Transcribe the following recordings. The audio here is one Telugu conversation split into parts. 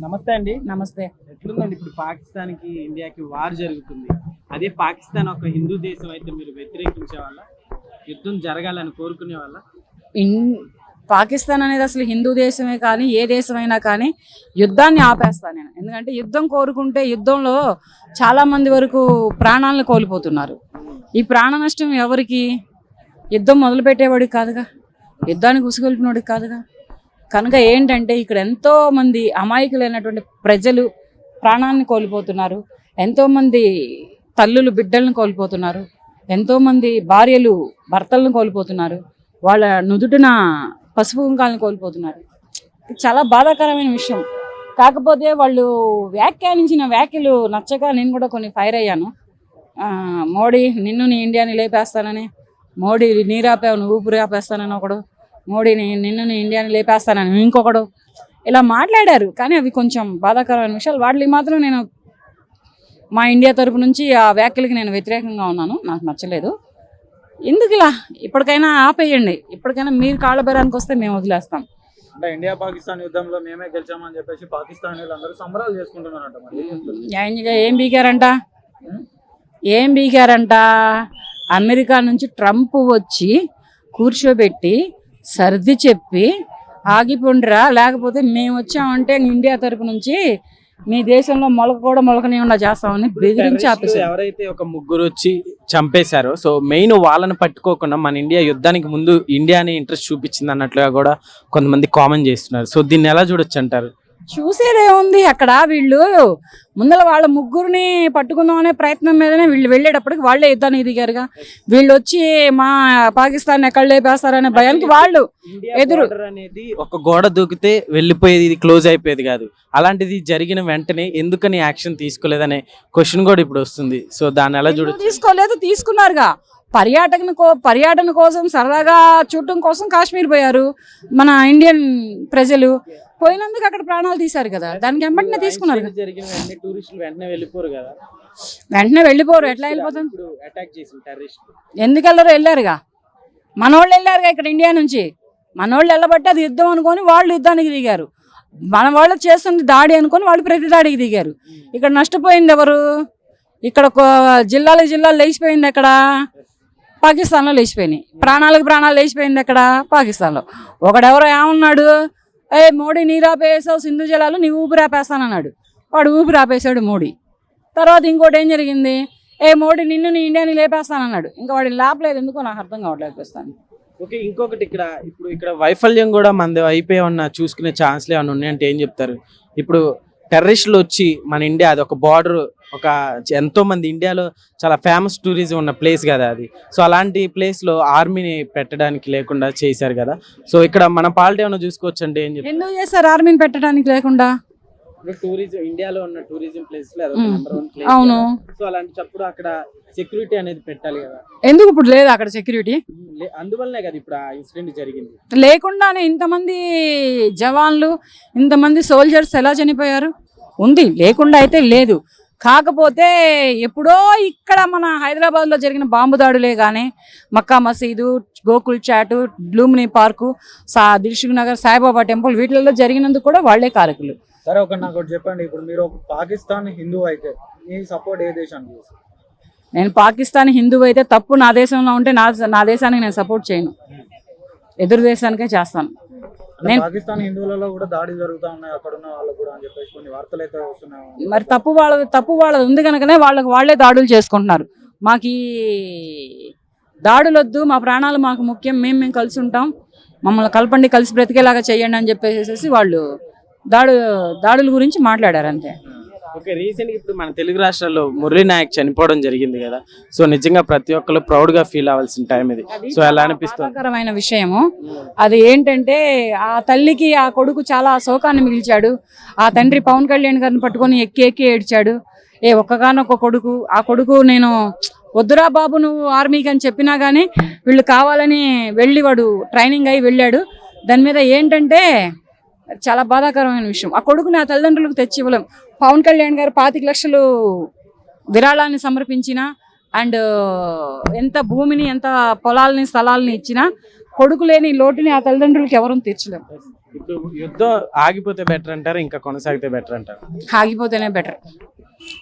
నమస్తే అండి. నమస్తే. ఎట్లుందండి ఇప్పుడు పాకిస్తాన్‌కి, ఇండియాకి వార్ జరుగుతుంది. అదే పాకిస్తాన్ ఒక హిందూ దేశం అయితే మీరు వ్యతిరేకించే వాళ్ళ? యుద్ధం జరగాలని కోరుకునే వాళ్ళ? పాకిస్తాన్ అనేది అసలు హిందూ దేశమే కానీ ఏ దేశమైనా కానీ యుద్ధాన్ని ఆపేస్తాను నేను. ఎందుకంటే యుద్ధం కోరుకుంటే యుద్ధంలో చాలా మంది వరకు ప్రాణాలను కోల్పోతున్నారు. ఈ ప్రాణ నష్టం ఎవరికి? యుద్ధం మొదలు పెట్టేవాడికి కాదుగా, యుద్ధానికి ఉసుగొల్పినోడికి కాదుగా. కనుక ఏంటంటే ఇక్కడ ఎంతోమంది అమాయకులైనటువంటి ప్రజలు ప్రాణాన్ని కోల్పోతున్నారు, ఎంతోమంది తల్లులు బిడ్డలను కోల్పోతున్నారు, ఎంతోమంది భార్యలు భర్తలను కోల్పోతున్నారు, వాళ్ళ నుదుటిన పసుపు కుంకాలను కోల్పోతున్నారు. చాలా బాధాకరమైన విషయం. కాకపోతే వాళ్ళు వ్యాఖ్యానించిన వ్యాఖ్యలు నచ్చక నేను కూడా కొన్ని ఫైర్ అయ్యాను. మోడీ నిన్ను నీ ఇండియాని లేపేస్తానని, మోడీ నీరాపావు నువ్వు ఊపిరి ఆపేస్తానని ఒకడు, మోడీని నిన్ను నీ ఇండియాని లేపేస్తానని ఇంకొకడు ఇలా మాట్లాడారు. కానీ అవి కొంచెం బాధాకరమైన విషయాలు. వాటికి మాత్రం నేను మా ఇండియా తరపు నుంచి ఆ వ్యాఖ్యలకి నేను వ్యతిరేకంగా ఉన్నాను. నాకు నచ్చలేదు. ఎందుకు ఇలా? ఇప్పటికైనా ఆపేయండి. ఇప్పటికైనా మీరు కాళ్ళ బేరానికి వస్తే మేము వదిలేస్తాం. అంటే ఇండియా పాకిస్తాన్ యుద్ధంలో మేమే గెలిచామని చెప్పేసి పాకిస్తాన్ అందరూ సంబరాలు చేసుకుంటున్నారంట. ఏం బీకారంట? అమెరికా నుంచి ట్రంప్ వచ్చి కూర్చోబెట్టి సర్ది చెప్పి ఆగిపోండిరా, లేకపోతే మేము వచ్చామంటే ఇండియా తరపు నుంచి మీ దేశంలో మొలక కూడా మొలకనివ్వకుండా చేస్తామని బెదిరించి ఆపేసారు. ఎవరైతే ఒక ముగ్గురు వచ్చి చంపేశారో, సో మెయిన్ వాళ్ళని పట్టుకోకుండా మన ఇండియా యుద్ధానికి ముందు ఇండియాని ఇంట్రెస్ట్ చూపించింది అన్నట్లుగా కూడా కొంతమంది కామెంట్ చేస్తున్నారు. సో దీన్ని ఎలా చూడొచ్చు అంటారు? చూసేదేముంది, అక్కడ వీళ్ళు ముందర వాళ్ళ ముగ్గురిని పట్టుకుందాం అనే ప్రయత్నం మీదనే వీళ్ళు వెళ్ళేటప్పటికి వాళ్ళే యుద్ధానికి దిగారుగా. వీళ్ళు వచ్చి మా పాకిస్తాన్ ఎక్కడ లేపేస్తారనే భయానికి వాళ్ళు ఎదురు అనేది ఒక గోడ దూకితే వెళ్ళిపోయేది, ఇది క్లోజ్ అయిపోయేది కాదు. అలాంటిది జరిగిన వెంటనే ఎందుకని యాక్షన్ తీసుకోలేదనే క్వశ్చన్ కూడా ఇప్పుడు వస్తుంది. సో దాన్ని ఎలా చూడొచ్చు? తీసుకోలేదు, తీసుకున్నారుగా. పర్యాటన కోసం సరదాగా చూడటం కోసం కాశ్మీర్ పోయారు మన ఇండియన్ ప్రజలు. పోయినందుకు అక్కడ ప్రాణాలు తీశారు కదా, దానికి వెంటనే తీసుకున్నారు. వెంటనే వెళ్ళిపోరు. ఎట్లా వెళ్ళిపోతాం? ఎందుకు వెళ్ళరు? వెళ్ళారుగా, మనోళ్ళు వెళ్ళారుగా ఇక్కడ ఇండియా నుంచి. మనోళ్ళు వెళ్ళబట్టి అది యుద్ధం అనుకొని వాళ్ళు యుద్ధానికి దిగారు. మన వాళ్ళు చేస్తుంది దాడి అనుకొని వాళ్ళు ప్రతి దాడికి దిగారు. ఇక్కడ నష్టపోయింది ఎవరు? ఇక్కడ జిల్లాలు లేచిపోయింది ఎక్కడ? పాకిస్తాన్లో లేచిపోయినాయి. ప్రాణాలు లేచిపోయింది ఎక్కడ? పాకిస్తాన్లో. ఒకడెవరో ఏమన్నాడు, మోడీ నీరాపేసావు సింధు జలాలు, నీ ఊపిరి ఆపేస్తానన్నాడు. వాడు ఊపిరి ఆపేశాడు మోడీ. తర్వాత ఇంకోటి ఏం జరిగింది, మోడీ నిన్ను నీ ఇండియాని లేపేస్తానన్నాడు. ఇంకా వాడిని లేపలేదు, ఎందుకో నాకు అర్థం కావట్లేదు ప్రస్తుతానికి. ఓకే, ఇంకొకటి ఇక్కడ వైఫల్యం కూడా మనది అయిపోయి ఉన్న చూసుకునే ఛాన్స్లు ఏమైనా ఉన్నాయంటే ఏం చెప్తారు? ఇప్పుడు టెర్రరిస్టులు వచ్చి మన ఇండియా, అది ఒక బార్డర్, ఒక ఎంతో మంది ఇండియాలో చాలా ఫేమస్ టూరిజం ఉన్న ప్లేస్ కదా అది. సో అలాంటి ప్లేస్లో ఆర్మీని పెట్టడానికి లేకుండా చేశారు కదా. సో ఇక్కడ మన పాలిటీ ఏమైనా చూసుకోవచ్చు అంటే ఏం చెప్తారు? ఎందుకు చేశారు ఆర్మీని పెట్టడానికి లేకుండా? టూరిజం, ఇండియాలో ఉన్న టూరిజం ప్లేస్ అవును. సో అలాంటప్పుడు అక్కడ సెక్యూరిటీ అనేది పెట్టాలి కదా. ఎందుకు ఇప్పుడు లేదు అక్కడ సెక్యూరిటీ? అందువల్లనే కదా ఇప్పుడు ఆ ఇన్సిడెంట్ జరిగింది. లేకుండానే ఇంతమంది జవాన్లు, ఇంతమంది సోల్జర్స్ ఎలా చనిపోయారు? ఉంది, లేకుండా అయితే లేదు. కాకపోతే ఎప్పుడో ఇక్కడ మన హైదరాబాద్లో జరిగిన బాంబు దాడులే కానీ మక్కా మసీదు, గోకుల్ చాటు, బ్లూమినీ పార్కు, దిల్సుఖ్ నగర్, సాయిబాబా టెంపుల్ వీటిల్లో జరిగినందుకు కూడా వాళ్లే కారకులు. సరే, నాకు చెప్పండి, ఇప్పుడు మీరు పాకిస్తాన్ హిందూ అయితే మీ సపోర్ట్ ఏ దేశానికి? నేను పాకిస్తాన్ హిందూ అయితే తప్పు నా దేశంలో ఉంటే నా దేశానికి నేను సపోర్ట్ చేయను, ఎదురు దేశానికే చేస్తాను. పాకిస్తాన్ హిందువులలో కూడా దాడి జరుగుతా ఉన్నాయి అక్కడ ఉన్న వాళ్ళు కూడా అని చెప్పేసి కొన్ని వార్తలు అయితే వస్తున్నాయి. మరి తప్పు వాళ్ళది ఉంది కనుకనే వాళ్ళే దాడులు చేసుకుంటున్నారు. మాకు ఈ దాడులు వద్దు, మా ప్రాణాలు మాకు ముఖ్యం, మేము కలిసి ఉంటాం, మమ్మల్ని కలపండి, కలిసి బ్రతికేలాగా చెయ్యండి అని చెప్పేసి వాళ్ళు దాడుల గురించి మాట్లాడారు అంతే. ఓకే, రీసెంట్గా ఇప్పుడు మన తెలుగు రాష్ట్రాల్లో మురళీ నాయక్ చనిపోవడం జరిగింది కదా. సో నిజంగా ప్రతి ఒక్కరు ప్రౌడ్గా ఫీల్ అవ్వాల్సిన టైం ఇది. సో ఎలా అనిపిస్తుంది? బాధాకరమైన విషయము అది. ఏంటంటే ఆ తల్లికి ఆ కొడుకు చాలా శోకాన్ని మిగిల్చాడు. ఆ తండ్రి పవన్ కళ్యాణ్ గారిని పట్టుకొని ఎక్కి ఏడ్చాడు. ఒక్కగానొక్క కొడుకు. ఆ కొడుకు నేను వద్దురా బాబు నువ్వు ఆర్మీకి అని చెప్పినా కానీ వీళ్ళు కావాలని వెళ్ళి వాడు ట్రైనింగ్ అయి వెళ్ళాడు. దాని మీద ఏంటంటే చాలా బాధాకరమైన విషయం. ఆ కొడుకుని ఆ తల్లిదండ్రులకు తెచ్చి ఇవ్వలేం. పవన్ కళ్యాణ్ గారు 25 లక్షలు విరాళాన్ని సమర్పించిన అండ్ ఎంత భూమిని, ఎంత పొలాలని, స్థలాలని ఇచ్చినా కొడుకు లేని లోటుని ఆ తల్లిదండ్రులకి ఎవరూ తీర్చలేము. ఇప్పుడు యుద్ధం ఆగిపోతే బెటర్ అంటారు, ఇంకా కొనసాగితే బెటర్ అంటారు? ఆగిపోతేనే బెటర్.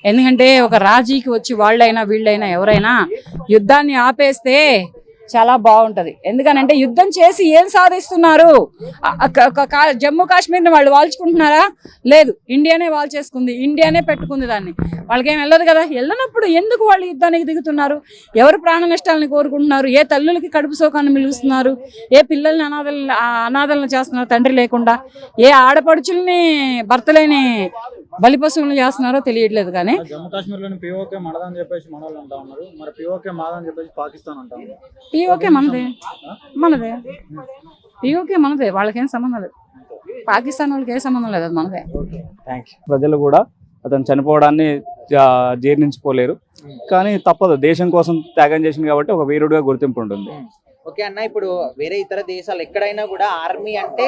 ఎందుకంటే ఒక రాజీకి వచ్చి వాళ్ళైనా వీళ్ళైనా ఎవరైనా యుద్ధాన్ని ఆపేస్తే చాలా బాగుంటది. ఎందుకనంటే యుద్ధం చేసి ఏం సాధిస్తున్నారు? జమ్మూ కాశ్మీర్ని వాళ్ళు వాల్చుకుంటున్నారా? లేదు, ఇండియానే వాల్చేసుకుంది, ఇండియానే పెట్టుకుంది దాన్ని. వాళ్ళకేం వెళ్ళదు కదా. వెళ్ళనప్పుడు ఎందుకు వాళ్ళు యుద్ధానికి దిగుతున్నారు? ఎవరు ప్రాణ నష్టాలను కోరుకుంటున్నారు? ఏ తల్లులకి కడుపు సోకాన్ని మిలుస్తున్నారు? ఏ పిల్లల్ని అనాథలను చేస్తున్నారు తండ్రి లేకుండా? ఏ ఆడపడుచుల్ని భర్తలేని బలిపశువులను చేస్తున్నారో తెలియట్లేదు. కానీ జమ్మూ కాశ్మీర్ లోని పిఓకే మనదని చెప్పేసి మన వాళ్ళు అంటా ఉన్నారు. మరి పిఓకే మాదని చెప్పేసి పాకిస్తాన్ అంటా ఉన్నారు. పిఓకే మనదే, పిఓకే మనదే, వాళ్ళకేం సంబంధం లేదు. పాకిస్తాన్ వాళ్ళకి ఏ సంబంధం లేదు, అది మనదే. Thank you. ప్రజలు కూడా అతను చనిపోవడాన్ని జీర్ణించుకోలేరు. కానీ తప్పదు, దేశం కోసం త్యాగం చేసింది కాబట్టి ఒక వీరుడిగా గుర్తింపు ఉంటుంది. ఓకే అన్న, ఇప్పుడు వేరే ఇతర దేశాలు ఎక్కడైనా కూడా ఆర్మీ అంటే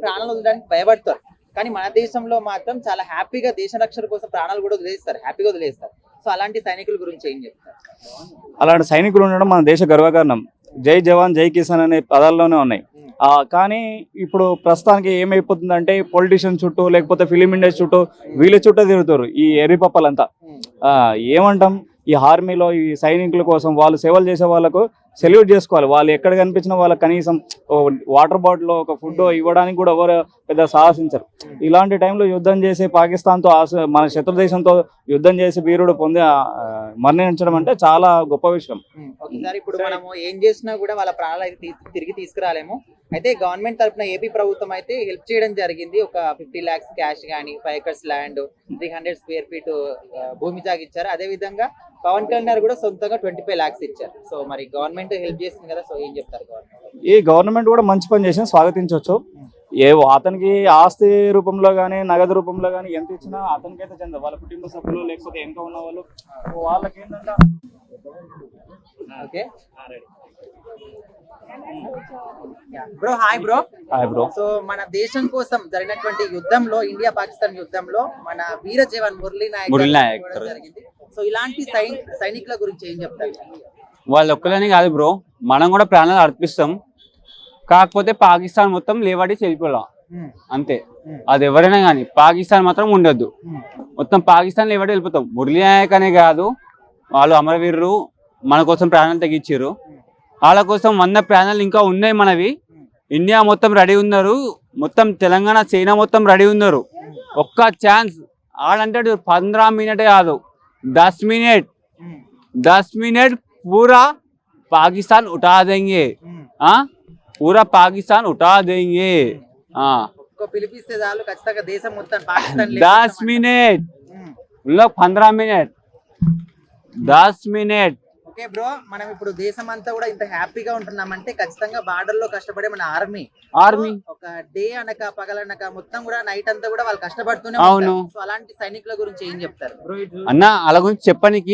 ప్రాణాలు వదలడానికి భయపడతారు. కానీ మన దేశంలో మాత్రం చాలా హ్యాపీగా దేశ రక్షణ కోసం ప్రాణాలు కూడా వదిలేస్తారు, హ్యాపీగా వదిలేస్తారు. సో అలాంటి సైనికుల గురించి ఏం చెప్తారు? అలాంటి సైనికులు ఉండడం మన దేశ గర్వకారణం. జై జవాన్ జై కిసాన్ అనే పదాల్లోనే ఉన్నాయి. కానీ ఇప్పుడు ప్రస్తుతానికి ఏమైపోతుందంటే పొలిటీషియన్ చుట్టూ లేకపోతే ఫిలిం ఇండస్ట్రీ చుట్టూ వీళ్ళ చుట్టూ తిరుగుతారు ఈ ఎర్రిపప్పలంతా. ఏమంటాం, ఈ ఆర్మీలో ఈ సైనికుల కోసం వాళ్ళు సేవలు చేసే వాళ్ళకు సెల్యూట్ చేసుకోవాలి. వాళ్ళు ఎక్కడ కనిపించినా వాళ్ళకి కనీసం వాటర్ బాటిల్ ఒక ఫుడ్ ఇవ్వడానికి కూడా ఎవరు పెద్ద సాహసించరు. ఇలాంటి టైంలో యుద్ధం చేసి పాకిస్తాన్తో మన శత్రు దేశంతో యుద్ధం చేసి వీరుడు మరణించడం అంటే చాలా గొప్ప విషయం. ఒకసారి ఇప్పుడు మనము ఏం చేసినా కూడా వాళ్ళ ప్రాణాలు అయితే తిరిగి తీసుకురాలేము. అయితే గవర్నమెంట్ తరఫున ఏపీ ప్రభుత్వం అయితే హెల్ప్ చేయడం జరిగింది. ఒక 50 lakhs క్యాష్ కానీ 5 acres ల్యాండ్ 300 square feet భూమి జాగిచ్చారు. అదే విధంగా పవన్ కళ్యాణ్ కూడా సొంతంగా 25 lakhs ఇచ్చారు. సో మరి గవర్నమెంట్ హెల్ప్ చేస్తుంది కదా, సో ఏం చెప్తారు? ఈ గవర్నమెంట్ కూడా మంచి పని చేసి స్వాగతించవచ్చు. అతనికి ఆస్తి రూపంలో కానీ నగదు రూపంలో కానీ ఎంత ఇచ్చినా అతనికైతే చెందదు. వాళ్ళ కుటుంబ సభ్యులు లేకపోతే ఎంత ఉన్న వాళ్ళు వాళ్ళకి ఏంటంటే okay bro. Hi bro. Hi bro. So మన దేశం కోసం జరిగినటువంటి యుద్ధంలో, ఇండియా పాకిస్తాన్ యుద్ధంలో మన వీర జవాన్ మురళీ నాయక్ జరిగింది. సో ఇలాంటి సైనికుల గురించి ఏం చెప్తారు? వాళ్ళు ఒక్కలని కాదు బ్రో, మనం కూడా ప్రాణాలు అర్పిస్తాం. కాకపోతే పాకిస్తాన్ మొత్తం లేవాడి చెల్లిపోలా అంతే. అది ఎవరైనా కానీ పాకిస్తాన్ మాత్రం ఉండొద్దు. మొత్తం పాకిస్తాన్ లేవాడి వెళ్ళిపోతాం. మురళీ నాయక్ అనే కాదు, వాళ్ళు అమరవీరులు, మన కోసం ప్రాణాలు తగ్గించారు. వాళ్ళ కోసం 100 ప్రాణాలు ఇంకా ఉన్నాయి మనవి. ఇండియా మొత్తం రెడీ ఉన్నారు, మొత్తం తెలంగాణ చైనా మొత్తం రెడీ ఉన్నారు. ఒక్క ఛాన్స్ ఆడంటాడు 15 మినిట్ కాదు 10 मिनट पूरा पाकिस्तान उठा देंगे. पूरा पाकिस्तान उठा देंगे. పిలిపిస్తే చాలు ఖచ్చితంగా దేశం మొత్తం Pakistan 10 minute 15 minute 10 minute. Okay bro, మనం ఇప్పుడు దేశం అంతా కూడా ఇంత హ్యాపీగా ఉంటున్నామంటే ఖచ్చితంగా బార్డర్ లో కష్టపడే మన ఆర్మీ ఒక డే అనక పగలనక మొత్తం కూడా నైట్ అంతా కూడా వాళ్ళు కష్టపడుతూనే ఉంటారు. సో అలాంటి సైనికుల గురించి ఏం చెప్తారు అన్న? అలా గురించి చెప్పడానికి